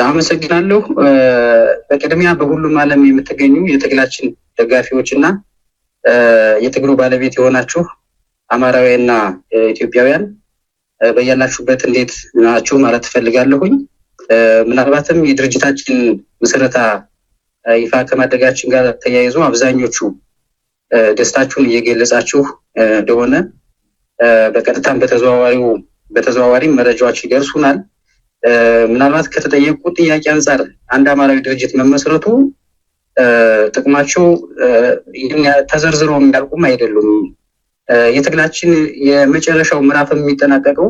አመሰግናለሁ። በቅድሚያ በሁሉም ዓለም የምትገኙ የትግላችን ደጋፊዎችና የትግሉ ባለቤት የሆናችሁ አማራውያንና ኢትዮጵያውያን በያላችሁበት እንዴት ናችሁ ማለት ፈልጋለሁኝ። ምናልባትም የድርጅታችን ምስረታ ይፋ ከማድረጋችን ጋር ተያይዞ አብዛኞቹ ደስታችሁን እየገለጻችሁ እንደሆነ በቀጥታም በተዘዋዋሪም መረጃዎች ይደርሱናል። ምናልባት ከተጠየቁ ጥያቄ አንፃር አንድ አማራዊ ድርጅት መመስረቱ ጥቅማቸው ተዘርዝሮ የሚያልቁም አይደሉም። የትግላችን የመጨረሻው ምዕራፍ የሚጠናቀቀው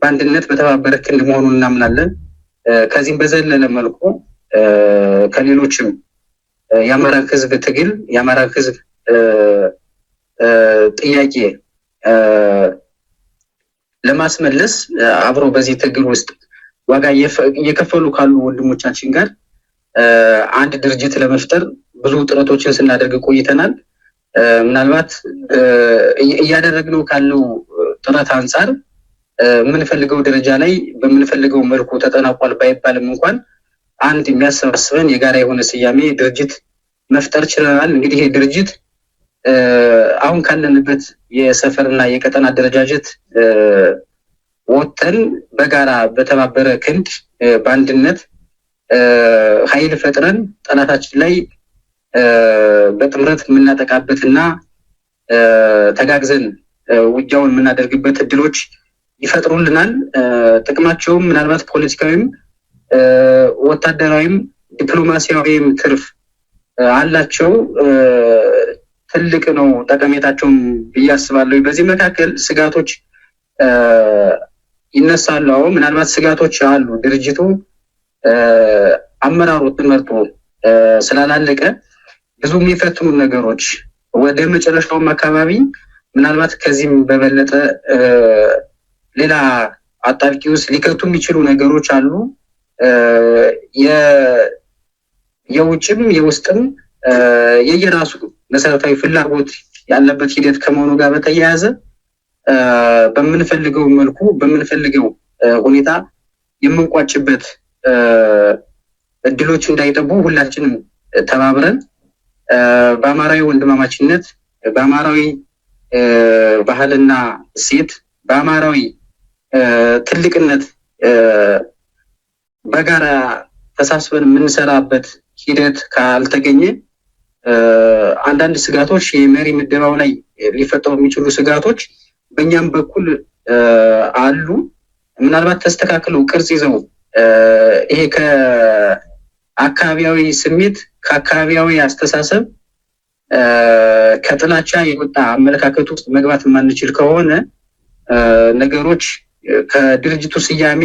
በአንድነት በተባበረ ክንድ መሆኑን እናምናለን። ከዚህም በዘለለ መልኩ ከሌሎችም የአማራ ሕዝብ ትግል የአማራ ሕዝብ ጥያቄ ለማስመለስ አብሮ በዚህ ትግል ውስጥ ዋጋ እየከፈሉ ካሉ ወንድሞቻችን ጋር አንድ ድርጅት ለመፍጠር ብዙ ጥረቶችን ስናደርግ ቆይተናል። ምናልባት እያደረግነው ካለው ጥረት አንጻር የምንፈልገው ደረጃ ላይ በምንፈልገው መልኩ ተጠናቋል ባይባልም እንኳን አንድ የሚያሰባስበን የጋራ የሆነ ስያሜ ድርጅት መፍጠር ችለናል። እንግዲህ ይሄ ድርጅት አሁን ካለንበት የሰፈርና የቀጠና አደረጃጀት ወጥተን በጋራ በተባበረ ክንድ በአንድነት ኃይል ፈጥረን ጠላታችን ላይ በጥምረት የምናጠቃበትና ተጋግዘን ውጊያውን የምናደርግበት እድሎች ይፈጥሩልናል። ጥቅማቸውም ምናልባት ፖለቲካዊም ወታደራዊም ዲፕሎማሲያዊም ትርፍ አላቸው። ትልቅ ነው ጠቀሜታቸውም ብዬ አስባለሁ። በዚህ መካከል ስጋቶች ይነሳሉ። ምናልባት ስጋቶች አሉ። ድርጅቱ አመራሩ ተመርጦ ስላላለቀ ብዙ የሚፈትኑ ነገሮች ወደ መጨረሻውም አካባቢ ምናልባት ከዚህም በበለጠ ሌላ አጣብቂ ውስጥ ሊከቱ የሚችሉ ነገሮች አሉ። የውጭም የውስጥም የየራሱ መሰረታዊ ፍላጎት ያለበት ሂደት ከመሆኑ ጋር በተያያዘ በምንፈልገው መልኩ በምንፈልገው ሁኔታ የምንቋጭበት እድሎች እንዳይጠቡ ሁላችንም ተባብረን በአማራዊ ወንድማማችነት በአማራዊ ባህልና እሴት በአማራዊ ትልቅነት በጋራ ተሳስበን የምንሰራበት ሂደት ካልተገኘ አንዳንድ ስጋቶች የመሪ ምደባው ላይ ሊፈጠሩ የሚችሉ ስጋቶች በእኛም በኩል አሉ። ምናልባት ተስተካክለው ቅርጽ ይዘው ይሄ ከአካባቢያዊ ስሜት ከአካባቢያዊ አስተሳሰብ ከጥላቻ የወጣ አመለካከት ውስጥ መግባት የማንችል ከሆነ ነገሮች ከድርጅቱ ስያሜ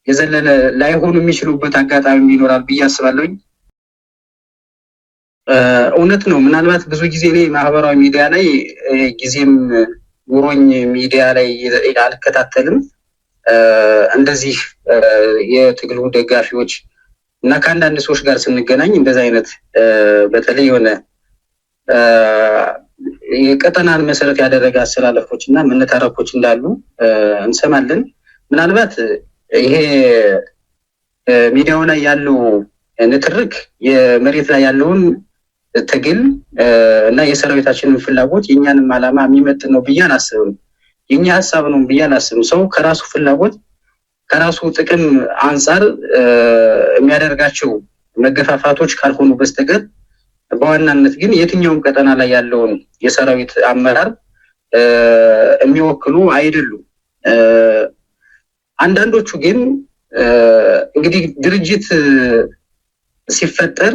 የዘለለ ላይሆኑ የሚችሉበት አጋጣሚ ይኖራል ብዬ አስባለሁኝ። እውነት ነው። ምናልባት ብዙ ጊዜ እኔ ማህበራዊ ሚዲያ ላይ ጊዜም ኑሮኝ ሚዲያ ላይ አልከታተልም። እንደዚህ የትግሉ ደጋፊዎች እና ከአንዳንድ ሰዎች ጋር ስንገናኝ እንደዚህ አይነት በተለይ የሆነ የቀጠናን መሰረት ያደረገ አሰላለፎች እና መነታረኮች እንዳሉ እንሰማለን። ምናልባት ይሄ ሚዲያው ላይ ያለው ንትርክ የመሬት ላይ ያለውን ትግል እና የሰራዊታችንን ፍላጎት የእኛንም ዓላማ የሚመጥን ነው ብዬ አላስብም። የኛ ሀሳብ ነው ብዬ አላስብም። ሰው ከራሱ ፍላጎት ከራሱ ጥቅም አንጻር የሚያደርጋቸው መገፋፋቶች ካልሆኑ በስተቀር በዋናነት ግን የትኛውም ቀጠና ላይ ያለውን የሰራዊት አመራር የሚወክሉ አይደሉም። አንዳንዶቹ ግን እንግዲህ ድርጅት ሲፈጠር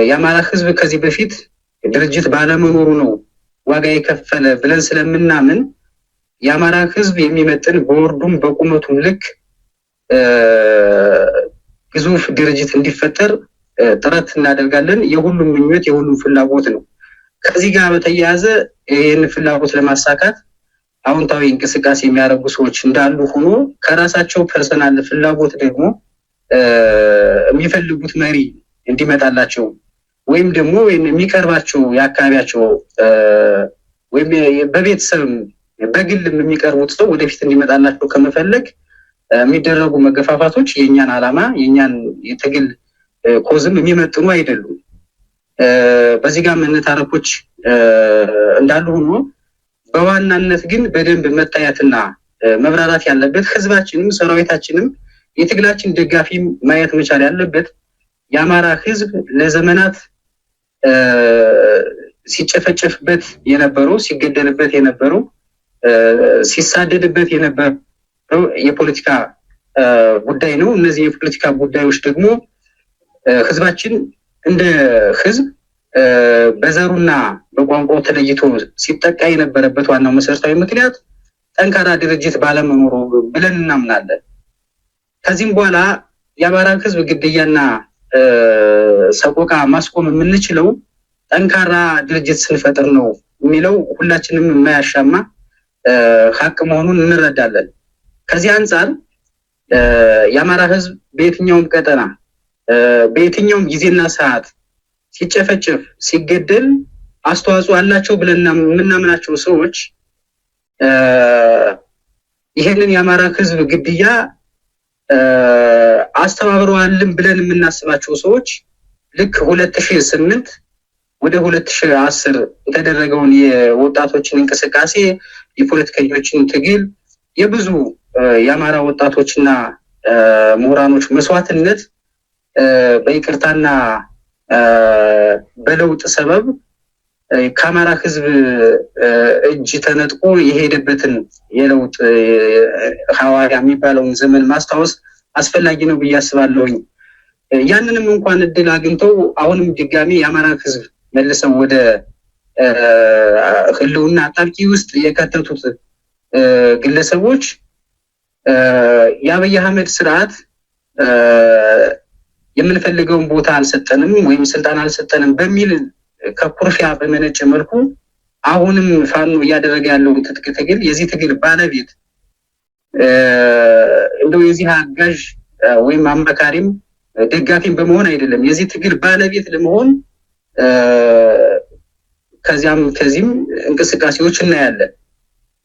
የአማራ ሕዝብ ከዚህ በፊት ድርጅት ባለመኖሩ ነው ዋጋ የከፈለ ብለን ስለምናምን የአማራ ሕዝብ የሚመጥን በወርዱም በቁመቱም ልክ ግዙፍ ድርጅት እንዲፈጠር ጥረት እናደርጋለን። የሁሉም ምኞት የሁሉም ፍላጎት ነው። ከዚህ ጋር በተያያዘ ይህን ፍላጎት ለማሳካት አዎንታዊ እንቅስቃሴ የሚያደርጉ ሰዎች እንዳሉ ሆኖ ከራሳቸው ፐርሰናል ፍላጎት ደግሞ የሚፈልጉት መሪ እንዲመጣላቸው ወይም ደግሞ የሚቀርባቸው የአካባቢያቸው ወይም በቤተሰብ በግልም የሚቀርቡት ሰው ወደፊት እንዲመጣላቸው ከመፈለግ የሚደረጉ መገፋፋቶች የኛን ዓላማ የኛን የትግል ኮዝም የሚመጥኑ አይደሉም። በዚህ ጋር መነታረኮች እንዳሉ ሆኖ በዋናነት ግን በደንብ መታየትና መብራራት ያለበት ህዝባችንም ሰራዊታችንም የትግላችን ደጋፊ ማየት መቻል ያለበት የአማራ ህዝብ ለዘመናት ሲጨፈጨፍበት የነበረው ሲገደልበት የነበረው ሲሳደድበት የነበረው የፖለቲካ ጉዳይ ነው። እነዚህ የፖለቲካ ጉዳዮች ደግሞ ህዝባችን እንደ ህዝብ በዘሩና በቋንቋው ተለይቶ ሲጠቃ የነበረበት ዋናው መሰረታዊ ምክንያት ጠንካራ ድርጅት ባለመኖሩ ብለን እናምናለን። ከዚህም በኋላ የአማራ ህዝብ ግድያና ሰቆቃ ማስቆም የምንችለው ጠንካራ ድርጅት ስንፈጥር ነው የሚለው ሁላችንም የማያሻማ ሀቅ መሆኑን እንረዳለን። ከዚህ አንጻር የአማራ ህዝብ በየትኛውም ቀጠና በየትኛውም ጊዜና ሰዓት ሲጨፈጨፍ ሲገደል አስተዋጽኦ አላቸው ብለን የምናምናቸው ሰዎች ይሄንን የአማራ ህዝብ ግድያ አስተባብረዋልን ብለን የምናስባቸው ሰዎች ልክ 2008 ወደ 2010 የተደረገውን የወጣቶችን እንቅስቃሴ የፖለቲከኞችን ትግል የብዙ የአማራ ወጣቶችና ምሁራኖች መስዋዕትነት በይቅርታና በለውጥ ሰበብ ከአማራ ህዝብ እጅ ተነጥቆ የሄደበትን የለውጥ ሐዋርያ የሚባለውን ዘመን ማስታወስ አስፈላጊ ነው ብዬ አስባለሁኝ። ያንንም እንኳን እድል አግኝተው አሁንም ድጋሚ የአማራ ህዝብ መልሰው ወደ ህልውና አጣብቂ ውስጥ የከተቱት ግለሰቦች የአብይ አህመድ ስርዓት የምንፈልገውን ቦታ አልሰጠንም ወይም ስልጣን አልሰጠንም በሚል ከኩርፊያ በመነጨ መልኩ አሁንም ፋኖ እያደረገ ያለውን ትጥቅ ትግል የዚህ ትግል ባለቤት እንደው የዚህ አጋዥ ወይም አማካሪም ደጋፊም በመሆን አይደለም፣ የዚህ ትግል ባለቤት ለመሆን ከዚህም እንቅስቃሴዎች እናያለን።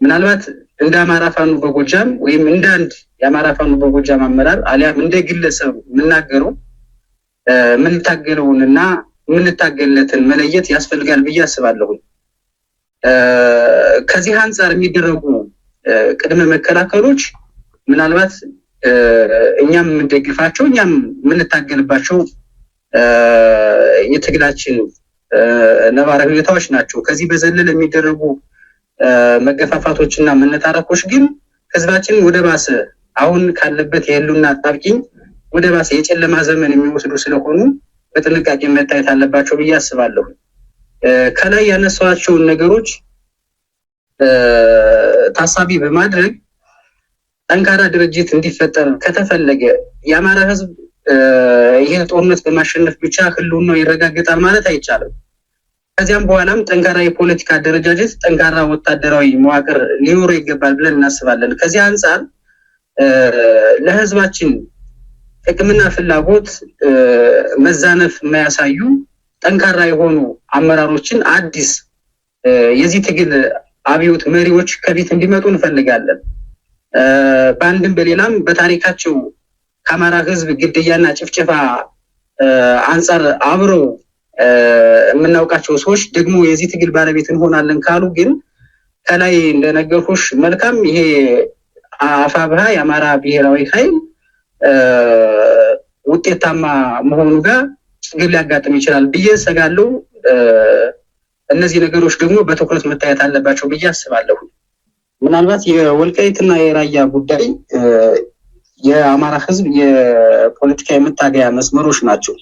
ምናልባት እንደ አማራ ፋኖ በጎጃም ወይም እንደ አንድ የአማራ ፋኖ በጎጃም አመራር አሊያም እንደ ግለሰብ የምናገረው የምንታገለውንና የምንታገልለትን መለየት ያስፈልጋል ብዬ አስባለሁ። ከዚህ አንጻር የሚደረጉ ቅድመ መከላከሎች ምናልባት እኛም የምንደግፋቸው እኛም የምንታገልባቸው የትግላችን ነባራዊ ሁኔታዎች ናቸው። ከዚህ በዘለለ የሚደረጉ መገፋፋቶችና መነታረኮች ግን ህዝባችንን ወደ ባሰ አሁን ካለበት የህልውና አጣብቂኝ ወደ ባሰ የጨለማ ዘመን የሚወስዱ ስለሆኑ በጥንቃቄ መታየት አለባቸው ብዬ አስባለሁ። ከላይ ያነሳኋቸውን ነገሮች ታሳቢ በማድረግ ጠንካራ ድርጅት እንዲፈጠር ከተፈለገ የአማራ ህዝብ ይሄ ጦርነት በማሸነፍ ብቻ ህልውናው ይረጋገጣል ማለት አይቻልም። ከዚያም በኋላም ጠንካራ የፖለቲካ አደረጃጀት፣ ጠንካራ ወታደራዊ መዋቅር ሊኖረው ይገባል ብለን እናስባለን። ከዚህ አንጻር ለህዝባችን ጥቅምና ፍላጎት መዛነፍ የማያሳዩ ጠንካራ የሆኑ አመራሮችን አዲስ የዚህ ትግል አብዮት መሪዎች ከፊት እንዲመጡ እንፈልጋለን። በአንድም በሌላም በታሪካቸው ከአማራ ህዝብ ግድያና ጭፍጨፋ አንጻር አብረው የምናውቃቸው ሰዎች ደግሞ የዚህ ትግል ባለቤት እንሆናለን ካሉ ግን ከላይ እንደነገርኩሽ መልካም ይሄ አፋብሃ የአማራ ብሔራዊ ኃይል ውጤታማ መሆኑ ጋር ችግር ሊያጋጥም ይችላል ብዬ ሰጋለሁ። እነዚህ ነገሮች ደግሞ በትኩረት መታየት አለባቸው ብዬ አስባለሁ። ምናልባት የወልቃይትና የራያ ጉዳይ የአማራ ህዝብ የፖለቲካ የመታገያ መስመሮች ናቸው።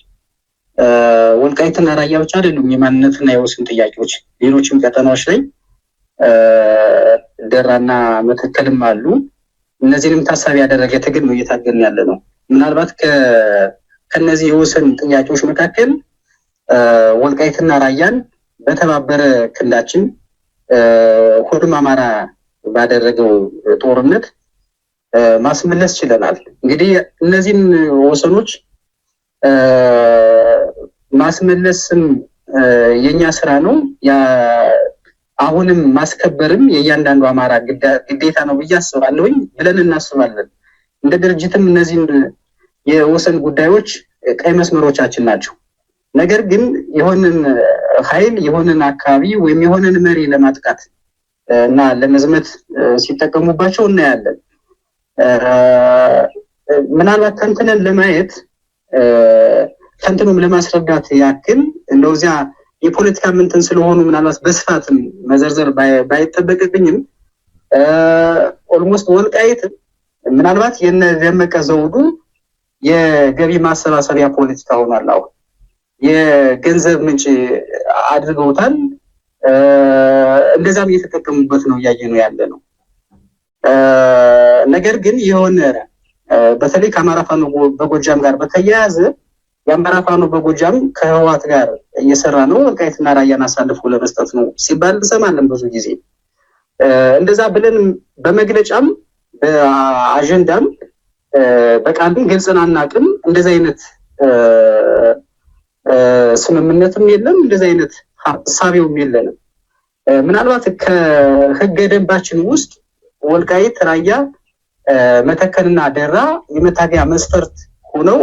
ወልቃይትና ራያ ብቻ አይደሉም የማንነትና የወሰን ጥያቄዎች፣ ሌሎችም ቀጠናዎች ላይ ደራና መተከልም አሉ። እነዚህንም ታሳቢ ያደረገ ትግል ነው እየታገልን ያለ ነው። ምናልባት ከነዚህ የወሰን ጥያቄዎች መካከል ወልቃይትና ራያን በተባበረ ክንዳችን ሁሉም አማራ ባደረገው ጦርነት ማስመለስ ችለናል። እንግዲህ እነዚህን ወሰኖች ማስመለስም የኛ ስራ ነው። አሁንም ማስከበርም የእያንዳንዱ አማራ ግዴታ ነው ብዬ አስባለሁኝ ብለን እናስባለን። እንደ ድርጅትም እነዚህን የወሰን ጉዳዮች ቀይ መስመሮቻችን ናቸው። ነገር ግን የሆነን ኃይል የሆነን አካባቢ ወይም የሆነን መሪ ለማጥቃት እና ለመዝመት ሲጠቀሙባቸው እናያለን። ምናልባት ተንትነን ለማየት ተንትኖም ለማስረዳት ያክል እንደዚያ የፖለቲካ ምንትን ስለሆኑ ምናልባት በስፋትም መዘርዘር ባይጠበቅብኝም ኦልሞስት ወልቃይት ምናልባት የነ ደመቀ ዘውዱ የገቢ ማሰባሰቢያ ፖለቲካ ሆኗል። አሁን የገንዘብ ምንጭ አድርገውታል። እንደዛም እየተጠቀሙበት ነው እያየነው ያለ ነው። ነገር ግን የሆነ በተለይ ከአማራ ፋኖ በጎጃም ጋር በተያያዘ የአማራ ፋኖ በጎጃም ከህወሓት ጋር እየሰራ ነው ወልቃይትና ራያን አሳልፎ ለመስጠት ነው ሲባል እንሰማለን ብዙ ጊዜ። እንደዛ ብለን በመግለጫም በአጀንዳም በቃልም ገልጸን አናውቅም። እንደዛ አይነት ስምምነትም የለም፣ እንደዛ አይነት ሀሳቤውም የለንም። ምናልባት ከህገ ደንባችን ውስጥ ወልቃይት ራያ መተከልና ደራ የመታገያ መስፈርት ሆነው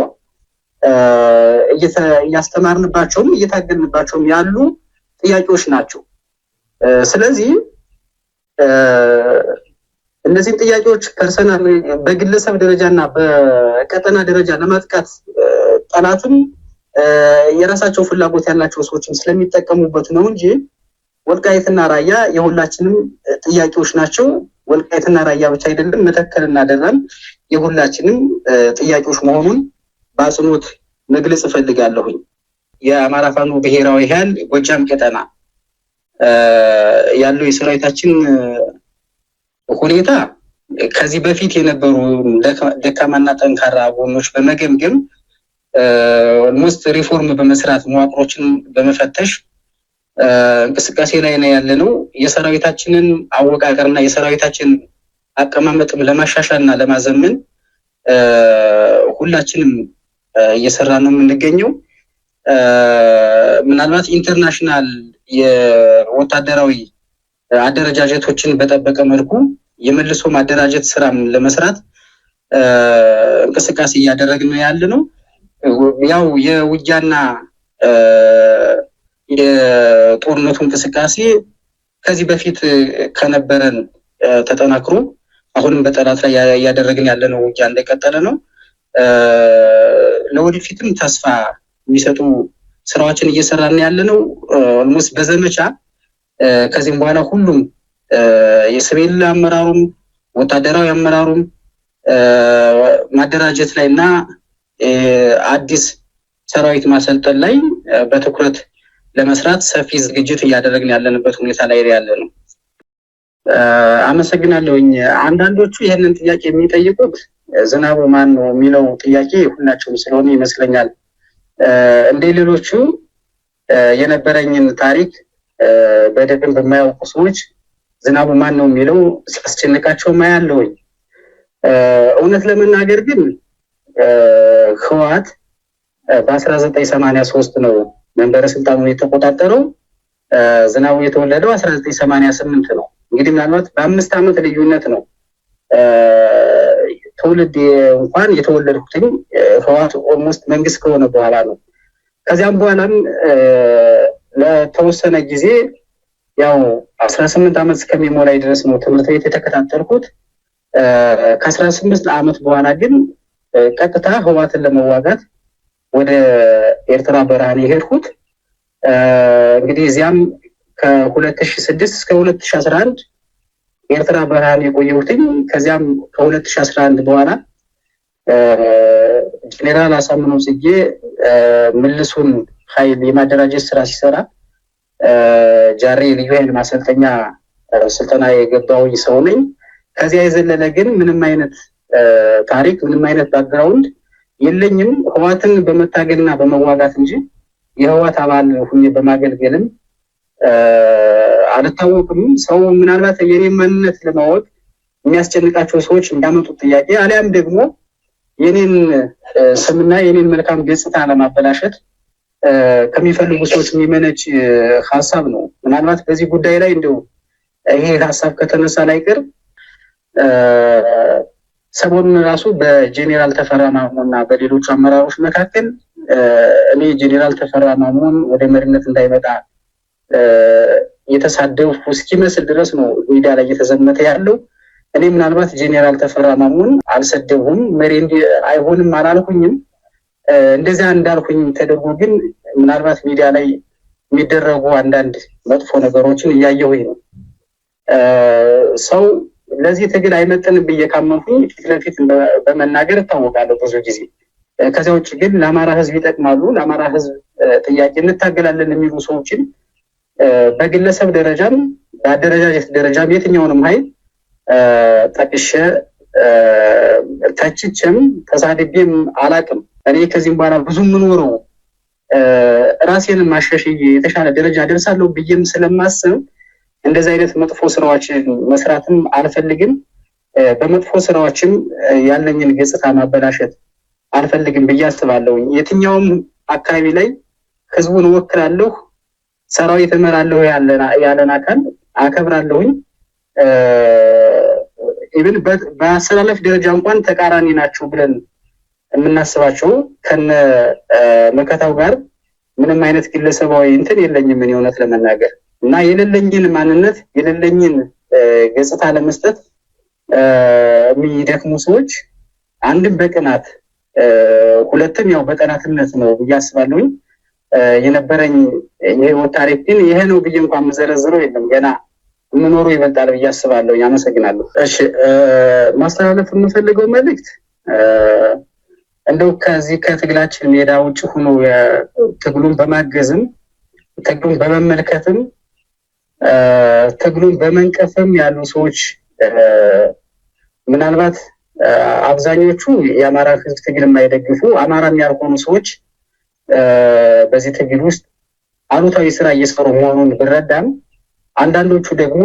እያስተማርንባቸውም እየታገልንባቸውም ያሉ ጥያቄዎች ናቸው። ስለዚህ እነዚህን ጥያቄዎች ፐርሰናል በግለሰብ ደረጃና በቀጠና ደረጃ ለማጥቃት ጠላትም የራሳቸው ፍላጎት ያላቸው ሰዎችን ስለሚጠቀሙበት ነው እንጂ ወልቃይትና ራያ የሁላችንም ጥያቄዎች ናቸው። ወልቃይትና ራያ ብቻ አይደለም፣ መተከልና ደራም የሁላችንም ጥያቄዎች መሆኑን በአጽንኦት መግለጽ እፈልጋለሁኝ። የአማራ ፋኖ ብሔራዊ ኃይል ጎጃም ቀጠና ያለው የሰራዊታችን ሁኔታ ከዚህ በፊት የነበሩ ደካማና ጠንካራ ጎኖች በመገምገም ኦልሞስት ሪፎርም በመስራት መዋቅሮችን በመፈተሽ እንቅስቃሴ ላይ ነው ያለነው። የሰራዊታችንን አወቃቀርና የሰራዊታችን አቀማመጥም ለማሻሻልና ለማዘመን ሁላችንም እየሰራ ነው የምንገኘው። ምናልባት ኢንተርናሽናል የወታደራዊ አደረጃጀቶችን በጠበቀ መልኩ የመልሶ ማደራጀት ስራም ለመስራት እንቅስቃሴ እያደረግን ነው ያለነው። ያው የውጊያና የጦርነቱ እንቅስቃሴ ከዚህ በፊት ከነበረን ተጠናክሮ አሁንም በጠላት ላይ እያደረግን ያለነው ውጊያ እንደቀጠለ ነው። ለወደፊትም ተስፋ የሚሰጡ ስራዎችን እየሰራን ያለነው ኦልሞስት በዘመቻ ከዚህም በኋላ ሁሉም የሲቪል አመራሩም ወታደራዊ አመራሩም ማደራጀት ላይ እና አዲስ ሰራዊት ማሰልጠን ላይ በትኩረት ለመስራት ሰፊ ዝግጅት እያደረግን ያለንበት ሁኔታ ላይ ያለ ነው። አመሰግናለሁኝ። አንዳንዶቹ ይህንን ጥያቄ የሚጠይቁት ዝናቡ ማን ነው የሚለው ጥያቄ ሁላቸውም ስለሆነ ይመስለኛል እንደ ሌሎቹ የነበረኝን ታሪክ በደንብ የማያውቁ ሰዎች ዝናቡ ማን ነው የሚለው ሲያስጨንቃቸው ማያለሁኝ። እውነት ለመናገር ግን ህወሓት በ1983 ነው መንበረ ስልጣኑን የተቆጣጠረው። ዝናቡ የተወለደው 1988 ነው። እንግዲህ ምናልባት በ5 ዓመት ልዩነት ነው ትውልድ እንኳን የተወለድኩትኝ ህወሓት ኦልሞስት መንግስት ከሆነ በኋላ ነው። ከዚያም በኋላም ለተወሰነ ጊዜ ያው 18 ዓመት እስከሚሞላኝ ድረስ ነው ትምህርት ቤት የተከታተልኩት። ከ18 ዓመት በኋላ ግን ቀጥታ ህወሓትን ለመዋጋት ወደ ኤርትራ በረሃን የሄድኩት። እንግዲህ እዚያም ከ2006 እስከ 2011 ኤርትራ በረሃን የቆየሁትኝ። ከዚያም ከ2011 በኋላ ጄኔራል አሳምነው ጽጌ ምልሱን ኃይል የማደራጀት ስራ ሲሰራ ጃሬ ልዩ ኃይል ማሰልጠኛ ስልጠና የገባሁኝ ሰው ነኝ። ከዚያ የዘለለ ግን ምንም አይነት ታሪክ ምንም አይነት ባክግራውንድ የለኝም። ህወሓትን በመታገልና በመዋጋት እንጂ የህወሓት አባል ሁኜ በማገልገልም አልታወቅም። ሰው ምናልባት የኔን ማንነት ለማወቅ የሚያስጨንቃቸው ሰዎች እንዳመጡት ጥያቄ አሊያም ደግሞ የኔን ስምና የኔን መልካም ገጽታ ለማበላሸት ከሚፈልጉ ሰዎች የሚመነጭ ሀሳብ ነው። ምናልባት በዚህ ጉዳይ ላይ እንደው ይሄ ሀሳብ ከተነሳ ላይቀር ሰሞኑን ራሱ በጄኔራል ተፈራ ማሞና በሌሎቹ አመራሮች መካከል እኔ ጄኔራል ተፈራ ማሞን ወደ መሪነት እንዳይመጣ የተሳደብኩ እስኪመስል ድረስ ነው ሚዲያ ላይ እየተዘመተ ያለው። እኔ ምናልባት ጄኔራል ተፈራ ማሞን አልሰደብሁም፣ መሪ አይሆንም አላልኩኝም። እንደዚያ እንዳልኩኝ ተደርጎ ግን ምናልባት ሚዲያ ላይ የሚደረጉ አንዳንድ መጥፎ ነገሮችን እያየሁኝ ነው። ሰው ለዚህ ትግል አይመጥንም ብዬ ካመንኩኝ ፊት ለፊት በመናገር እታወቃለሁ ብዙ ጊዜ። ከዚያ ውጭ ግን ለአማራ ሕዝብ ይጠቅማሉ፣ ለአማራ ሕዝብ ጥያቄ እንታገላለን የሚሉ ሰዎችን በግለሰብ ደረጃም በአደረጃጀት ደረጃም የትኛውንም ኃይል ጠቅሼ ተችቼም ተሳድቤም አላቅም። እኔ ከዚህም በኋላ ብዙ የምኖረው ራሴንም ማሻሽዬ የተሻለ ደረጃ ደርሳለሁ ብዬም ስለማስብ እንደዚህ አይነት መጥፎ ስራዎችን መስራትም አልፈልግም። በመጥፎ ስራዎችም ያለኝን ገጽታ ማበላሸት አልፈልግም ብዬ አስባለሁ። የትኛውም አካባቢ ላይ ህዝቡን እወክላለሁ፣ ሰራዊት እመራለሁ ያለን አካል አከብራለሁኝ። ኢቭን በአሰላለፍ ደረጃ እንኳን ተቃራኒ ናቸው ብለን የምናስባቸው ከነ መከታው ጋር ምንም አይነት ግለሰባዊ እንትን የለኝም እኔ እውነት ለመናገር እና የሌለኝን ማንነት የሌለኝን ገጽታ ለመስጠት የሚደክሙ ሰዎች አንድም በቅናት ሁለትም ያው በጠላትነት ነው ብዬ አስባለሁኝ። የነበረኝ የህይወት ታሪክ ግን ይሄ ነው ብዬ እንኳን የምዘረዝረው የለም። ገና የምኖረው ይበልጣል ብዬ አስባለሁኝ። አመሰግናለሁ። እሺ፣ ማስተላለፍ የምፈልገው መልእክት እንደው ከዚህ ከትግላችን ሜዳ ውጭ ሆኖ ትግሉን በማገዝም ትግሉን በመመልከትም ትግሉን በመንቀፍም ያሉ ሰዎች ምናልባት አብዛኞቹ የአማራ ህዝብ ትግል የማይደግፉ አማራም ያልሆኑ ሰዎች በዚህ ትግል ውስጥ አሉታዊ ስራ እየሰሩ መሆኑን ብረዳም አንዳንዶቹ ደግሞ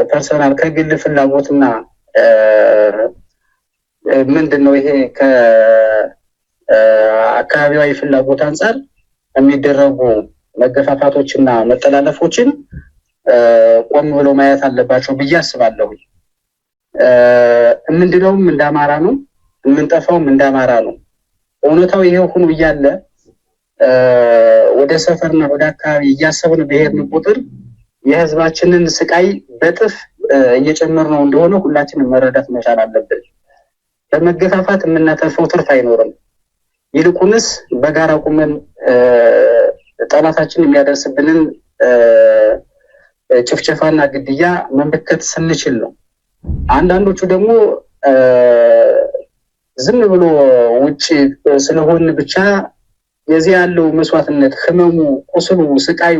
ፐርሰናል ከግል ፍላጎትና ምንድነው ይሄ ከአካባቢያዊ ፍላጎት አንጻር የሚደረጉ መገፋፋቶችና መጠላለፎችን ቆም ብለው ማየት አለባቸው ብዬ አስባለሁ። የምንድነውም እንደ አማራ ነው፣ የምንጠፋውም እንደ አማራ ነው። እውነታው ይሄ ሆኖ እያለ ወደ ሰፈርና ወደ አካባቢ እያሰብን በሄድን ቁጥር የህዝባችንን ስቃይ በጥፍ እየጨመርነው እንደሆነ ሁላችንም መረዳት መቻል አለብን። በመገፋፋት የምናተርፈው ትርፍ አይኖርም። ይልቁንስ በጋራ ቁመን ጠላታችን የሚያደርስብንን ጭፍጨፋና ግድያ መመከት ስንችል ነው። አንዳንዶቹ ደግሞ ዝም ብሎ ውጪ ስለሆን ብቻ የዚህ ያለው መስዋዕትነት፣ ህመሙ፣ ቁስሉ፣ ስቃዩ፣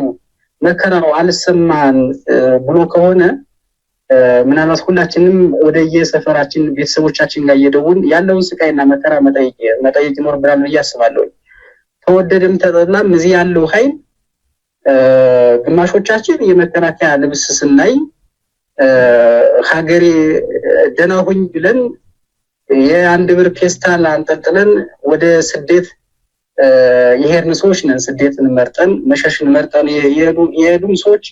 መከራው አልሰማን ብሎ ከሆነ ምናልባት ሁላችንም ወደየ ሰፈራችን ቤተሰቦቻችን ጋር እየደወልን ያለውን ስቃይና መከራ መጠየቅ ይኖርብናል ብዬ አስባለሁ። ተወደደም ተጠላም እዚህ ያለው ኃይል ግማሾቻችን የመከላከያ ልብስ ስናይ ሀገሬ ደህና ሁኝ ብለን የአንድ ብር ፔስታል አንጠልጥለን ወደ ስደት የሄድን ሰዎች ነን። ስደትን መርጠን መሸሽን መርጠን የሄዱም ሰዎች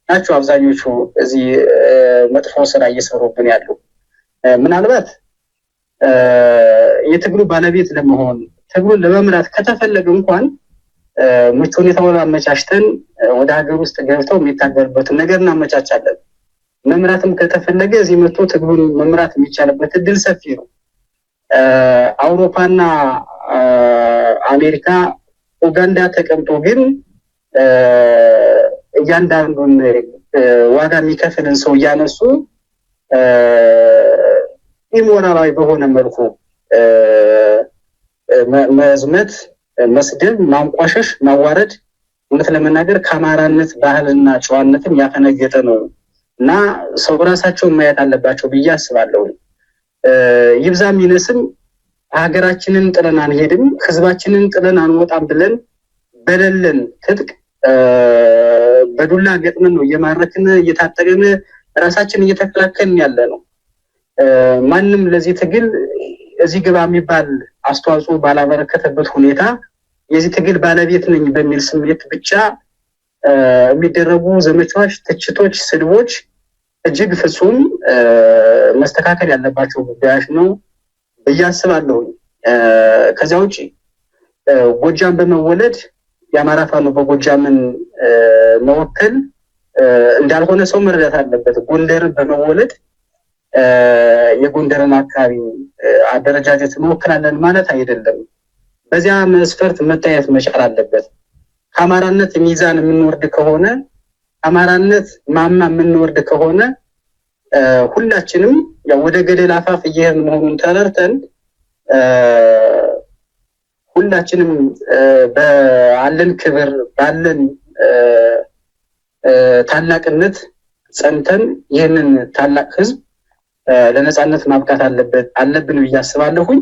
ናቸው አብዛኞቹ እዚህ መጥፎ ስራ እየሰሩብን ያሉ። ምናልባት የትግሉ ባለቤት ለመሆን ትግሉን ለመምራት ከተፈለገ እንኳን ምቹ ሁኔታውን አመቻችተን ወደ ሀገር ውስጥ ገብተው የሚታገሉበትን ነገር እናመቻቻለን። መምራትም ከተፈለገ እዚህ መጥቶ ትግሉን መምራት የሚቻልበት እድል ሰፊ ነው። አውሮፓና አሜሪካ፣ ኡጋንዳ ተቀምጦ ግን እያንዳንዱን ዋጋ የሚከፍልን ሰው እያነሱ ኢሞራላዊ በሆነ መልኩ መዝመት፣ መስደብ፣ ማንቋሸሽ፣ ማዋረድ እውነት ለመናገር ከአማራነት ባህልና ጨዋነትም ያፈነገጠ ነው እና ሰው ራሳቸውን ማየት አለባቸው ብዬ አስባለሁ። ይብዛም ይነስም ሀገራችንን ጥለን አንሄድም፣ ህዝባችንን ጥለን አንወጣም ብለን በሌለን ትጥቅ በዱላ ገጥመን ነው እየማረክን እየታጠቅን ራሳችንን እየተከላከልን ያለ ነው። ማንም ለዚህ ትግል እዚህ ግባ የሚባል አስተዋጽኦ ባላበረከተበት ሁኔታ የዚህ ትግል ባለቤት ነኝ በሚል ስሜት ብቻ የሚደረጉ ዘመቻዎች፣ ትችቶች፣ ስድቦች እጅግ ፍጹም መስተካከል ያለባቸው ጉዳዮች ነው። ብዬ አስባለሁ። ከዚያ ውጪ ጎጃም በመወለድ የአማራ ፋኖ በጎጃምን መወከል እንዳልሆነ ሰው መረዳት አለበት። ጎንደርን በመወለድ የጎንደርን አካባቢ አደረጃጀት መወከላለን ማለት አይደለም። በዚያ መስፈርት መታየት መቻል አለበት። ከአማራነት ሚዛን የምንወርድ ከሆነ አማራነት ማማ የምንወርድ ከሆነ ሁላችንም ያው ወደ ገደል አፋፍ እየሄድን መሆኑን ተረድተን ሁላችንም ባለን ክብር ባለን ታላቅነት ጸንተን ይህንን ታላቅ ህዝብ ለነጻነት ማብቃት አለብን ብዬ አስባለሁኝ።